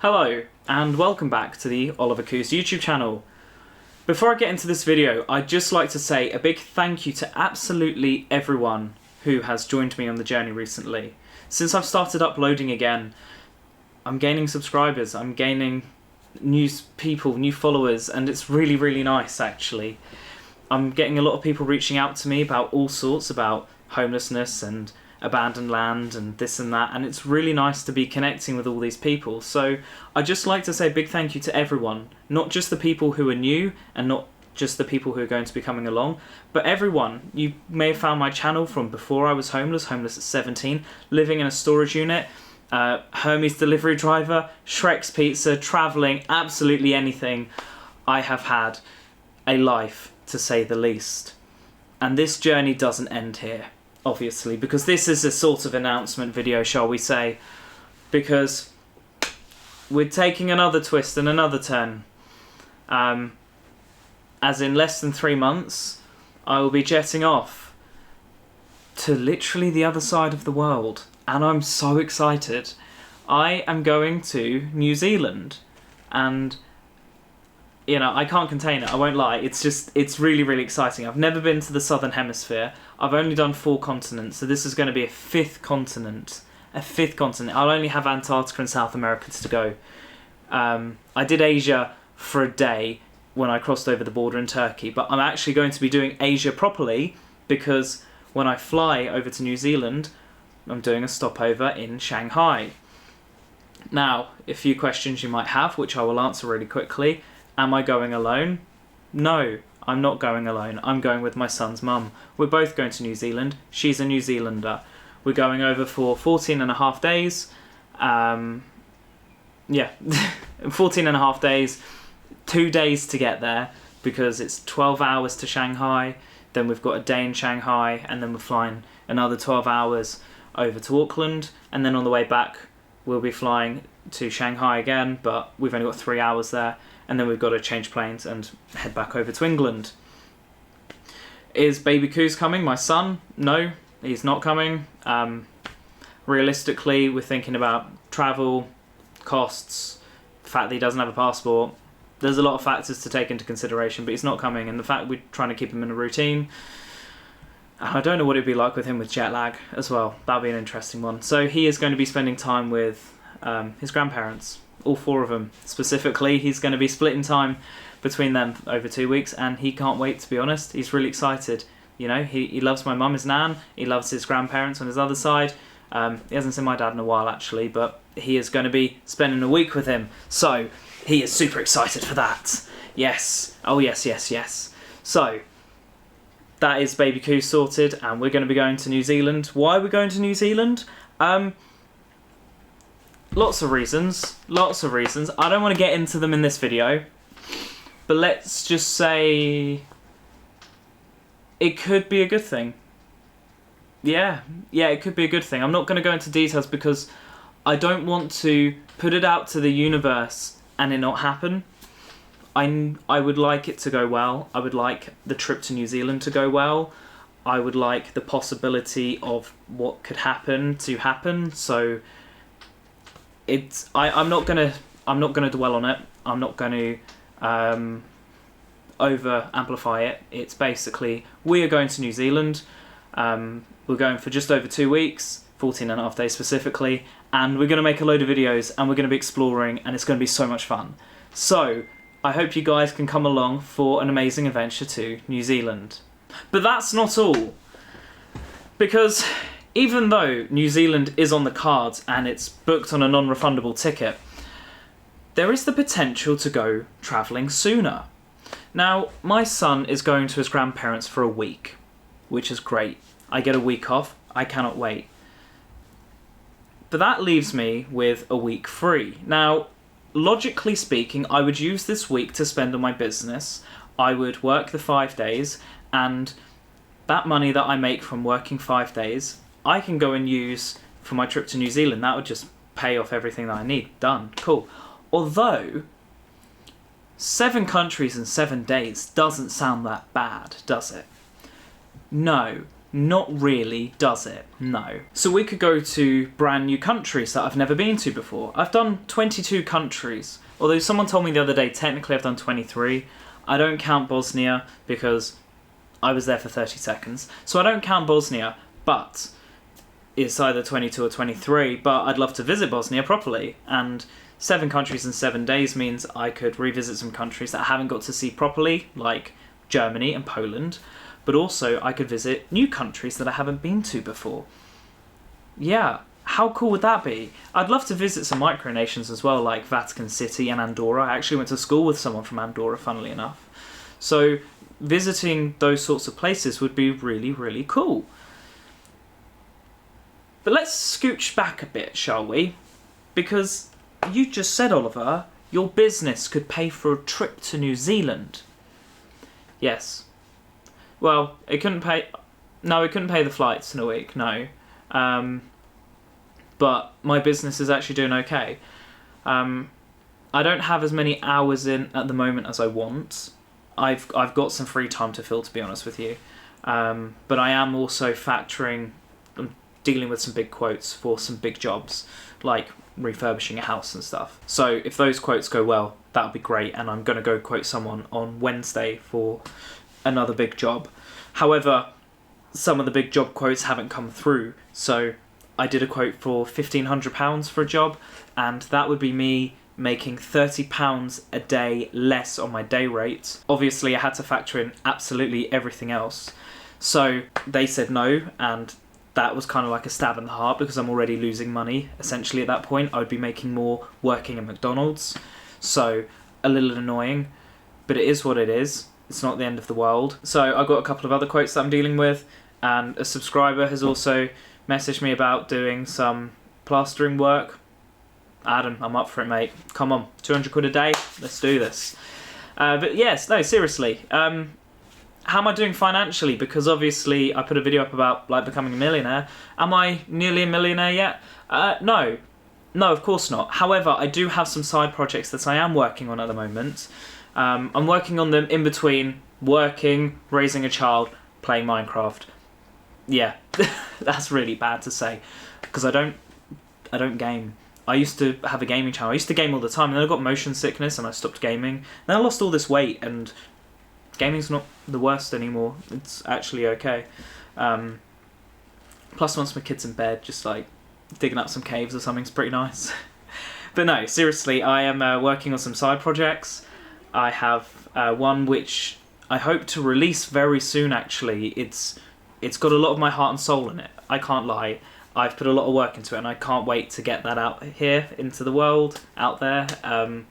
Hello, and welcome back to the Oliver Kuiz YouTube channel. Before I get into this video, I'd just like to say a big thank you to absolutely everyone who has joined me on the journey recently. Since I've started uploading again, I'm gaining subscribers, I'm gaining new people, new followers, and it's really, really nice actually. I'm getting a lot of people reaching out to me about all sorts, about homelessness and abandoned land and this and that, and it's really nice to be connecting with all these people. So I'd just like to say a big thank you to everyone, not just the people who are new and not just the people who are going to be coming along, but everyone. You may have found my channel from before I was homeless at 17, living in a storage unit, Hermes delivery driver, Shrek's Pizza, travelling, absolutely anything. I have had a life, to say the least. And this journey doesn't end here, obviously, because this is a sort of announcement video, shall we say, because we're taking another twist and another turn. As in less than 3 months, I will be jetting off to literally the other side of the world, and I'm so excited. I am going to New Zealand, and you know, I can't contain it, I won't lie. It's really, really exciting. I've never been to the Southern Hemisphere. I've only done 4 continents, so this is going to be a 5th continent. A 5th continent. I'll only have Antarctica and South America to go. I did Asia for a day when I crossed over the border in Turkey, but I'm actually going to be doing Asia properly because when I fly over to New Zealand, I'm doing a stopover in Shanghai. Now, a few questions you might have, which I will answer really quickly. Am I going alone? No, I'm not going alone. I'm going with my son's mum. We're both going to New Zealand. She's a New Zealander. We're going over for 14 and a half days. 14 and a half days. 2 days to get there because it's 12 hours to Shanghai. Then we've got a day in Shanghai, and then we're flying another 12 hours over to Auckland. And then on the way back, we'll be flying to Shanghai again, but we've only got 3 hours there. And then we've got to change planes and head back over to England. Is baby Kuiz coming, my son? No, he's not coming. Realistically, we're thinking about travel, costs, the fact that he doesn't have a passport. There's a lot of factors to take into consideration, but he's not coming, and the fact we're trying to keep him in a routine. I don't know what it'd be like with him with jet lag as well. That'll be an interesting one. So he is going to be spending time with his grandparents. All 4 of them. Specifically, he's going to be splitting time between them over 2 weeks, and he can't wait, to be honest. He's really excited. You know, he loves my mum, his nan. He loves his grandparents on his other side. He hasn't seen my dad in a while, actually, but he is going to be spending a week with him. So, he is super excited for that. Yes. Oh, yes, yes, yes. So, that is baby Kuiz sorted, and we're going to be going to New Zealand. Why are we going to New Zealand? Lots of reasons. I don't want to get into them in this video, but let's just say it could be a good thing. Yeah, it could be a good thing. I'm not going to go into details because I don't want to put it out to the universe and it not happen. I would like it to go well. I would like the trip to New Zealand to go well. I would like the possibility of what could happen to happen. So I'm not gonna dwell on it. I'm not going to over amplify it. It's basically, we are going to New Zealand. We're going for just over 2 weeks, 14 and a half days specifically, and we're going to make a load of videos, and we're going to be exploring, and it's going to be so much fun. So I hope you guys can come along for an amazing adventure to New Zealand. But that's not all, because even though New Zealand is on the cards and it's booked on a non-refundable ticket, there is the potential to go travelling sooner. Now, my son is going to his grandparents for a week, which is great. I get a week off, I cannot wait. But that leaves me with a week free. Now, logically speaking, I would use this week to spend on my business. I would work the 5 days, and that money that I make from working 5 days, I can go and use for my trip to New Zealand. That would just pay off everything that I need. Done. Cool. Although, 7 countries in 7 days doesn't sound that bad, does it? No. Not really, does it? No. So we could go to brand new countries that I've never been to before. I've done 22 countries, although someone told me the other day technically I've done 23. I don't count Bosnia because I was there for 30 seconds. So I don't count Bosnia, but it's either 22 or 23, but I'd love to visit Bosnia properly. And 7 countries in 7 days means I could revisit some countries that I haven't got to see properly, like Germany and Poland, but also I could visit new countries that I haven't been to before. Yeah, how cool would that be? I'd love to visit some micronations as well, like Vatican City and Andorra. I actually went to school with someone from Andorra, funnily enough. So visiting those sorts of places would be really, really cool. But let's scooch back a bit, shall we? Because you just said, Oliver, your business could pay for a trip to New Zealand. Yes. Well, it couldn't pay... No, it couldn't pay the flights in a week, no. But my business is actually doing okay. I don't have as many hours in at the moment as I want. I've got some free time to fill, to be honest with you. But I am also dealing with some big quotes for some big jobs, like refurbishing a house and stuff. So if those quotes go well, that would be great, and I'm going to go quote someone on Wednesday for another big job. However, some of the big job quotes haven't come through, so I did a quote for £1,500 for a job, and that would be me making £30 a day less on my day rate. Obviously, I had to factor in absolutely everything else. So they said no, and that was kind of like a stab in the heart because I'm already losing money. Essentially, at that point, I would be making more working at McDonald's. So a little annoying, but it is what it is. It's not the end of the world. So I've got a couple of other quotes that I'm dealing with, and a subscriber has also messaged me about doing some plastering work. Adam, I'm up for it, mate. Come on, 200 quid a day. Let's do this. But yes, no, seriously. How am I doing financially? Because obviously I put a video up about like becoming a millionaire. Am I nearly a millionaire yet? No. No, of course not. However, I do have some side projects that I am working on at the moment. I'm working on them in between working, raising a child, playing Minecraft. Yeah, that's really bad to say because I don't game. I used to have a gaming channel. I used to game all the time, and then I got motion sickness and I stopped gaming. Then I lost all this weight, and gaming's not the worst anymore. It's actually okay. Plus, once my kid's in bed, just like digging up some caves or something's pretty nice. But no, seriously, I am working on some side projects. I have one which I hope to release very soon, actually. It's got a lot of my heart and soul in it. I can't lie. I've put a lot of work into it, and I can't wait to get that out here into the world, out there. And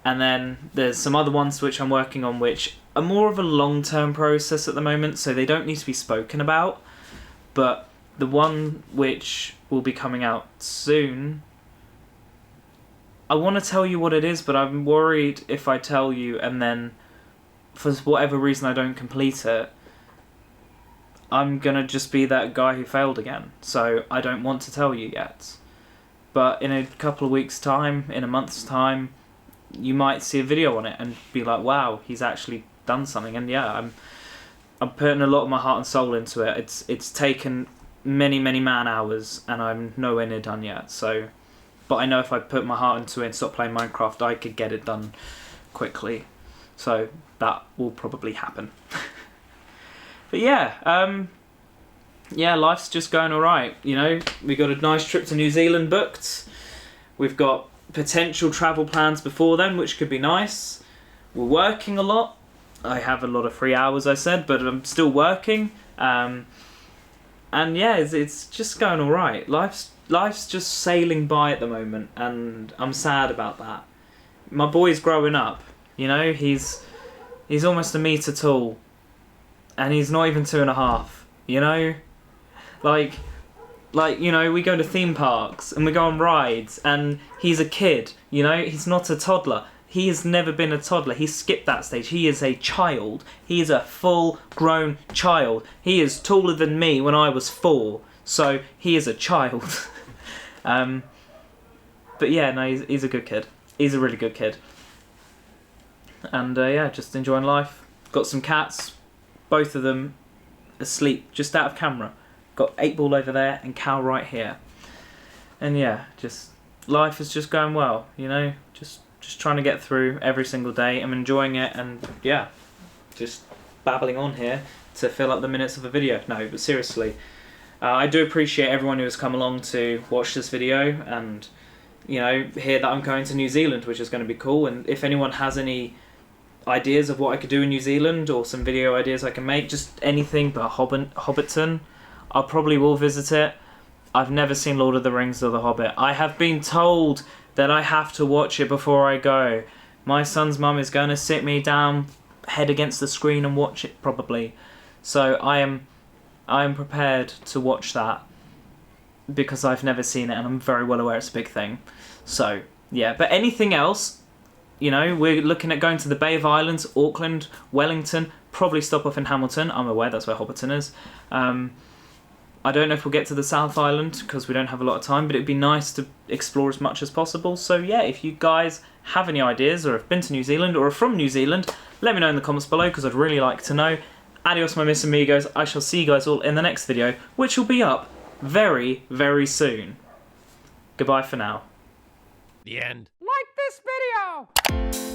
then there's some other ones which I'm working on which are more of a long-term process at the moment, so they don't need to be spoken about. But the one which will be coming out soon, I want to tell you what it is, but I'm worried if I tell you and then for whatever reason I don't complete it, I'm going to just be that guy who failed again. So I don't want to tell you yet. But in a couple of weeks' time, in a month's time, you might see a video on it and be like, wow, he's actually done something. And yeah, I'm putting a lot of my heart and soul into it. It's taken many, many man hours, and I'm nowhere near done yet. So, but I know if I put my heart into it and stop playing Minecraft, I could get it done quickly. So that will probably happen. But yeah, life's just going alright, you know. We got a nice trip to New Zealand booked. We've got potential travel plans before then, which could be nice. We're working a lot. I have a lot of free hours, I said, but I'm still working. And yeah, it's just going alright. Life's just sailing by at the moment, and I'm sad about that. My boy's growing up, you know. He's almost a metre tall. And he's not even 2.5, you know? Like, you know, we go to theme parks and we go on rides and he's a kid, you know? He's not a toddler. He has never been a toddler. He skipped that stage. He is a child. He is a full-grown child. He is taller than me when I was 4, so he is a child. But yeah, no, he's a good kid. He's a really good kid. And yeah, just enjoying life. Got some cats. Both of them asleep just out of camera. Got 8 Ball over there and Cal right here. And yeah, just life is just going well, you know, just trying to get through every single day. I'm enjoying it, and yeah, just babbling on here to fill up the minutes of a video. No, but seriously, I do appreciate everyone who has come along to watch this video and, you know, hear that I'm going to New Zealand, which is going to be cool. And if anyone has any ideas of what I could do in New Zealand, or some video ideas I can make, just anything but Hobbiton, I probably will visit it. I've never seen Lord of the Rings or The Hobbit. I have been told that I have to watch it before I go. My son's mum is going to sit me down, head against the screen, and watch it probably. So I am prepared to watch that because I've never seen it, and I'm very well aware it's a big thing. So yeah, but anything else, you know, we're looking at going to the Bay of Islands, Auckland, Wellington, probably stop off in Hamilton. I'm aware that's where Hobbiton is. I don't know if we'll get to the South Island because we don't have a lot of time, but it'd be nice to explore as much as possible. So yeah, if you guys have any ideas, or have been to New Zealand, or are from New Zealand, let me know in the comments below, because I'd really like to know. Adios, my Miss Amigos. I shall see you guys all in the next video, which will be up very, very soon. Goodbye for now. The end. Like this video!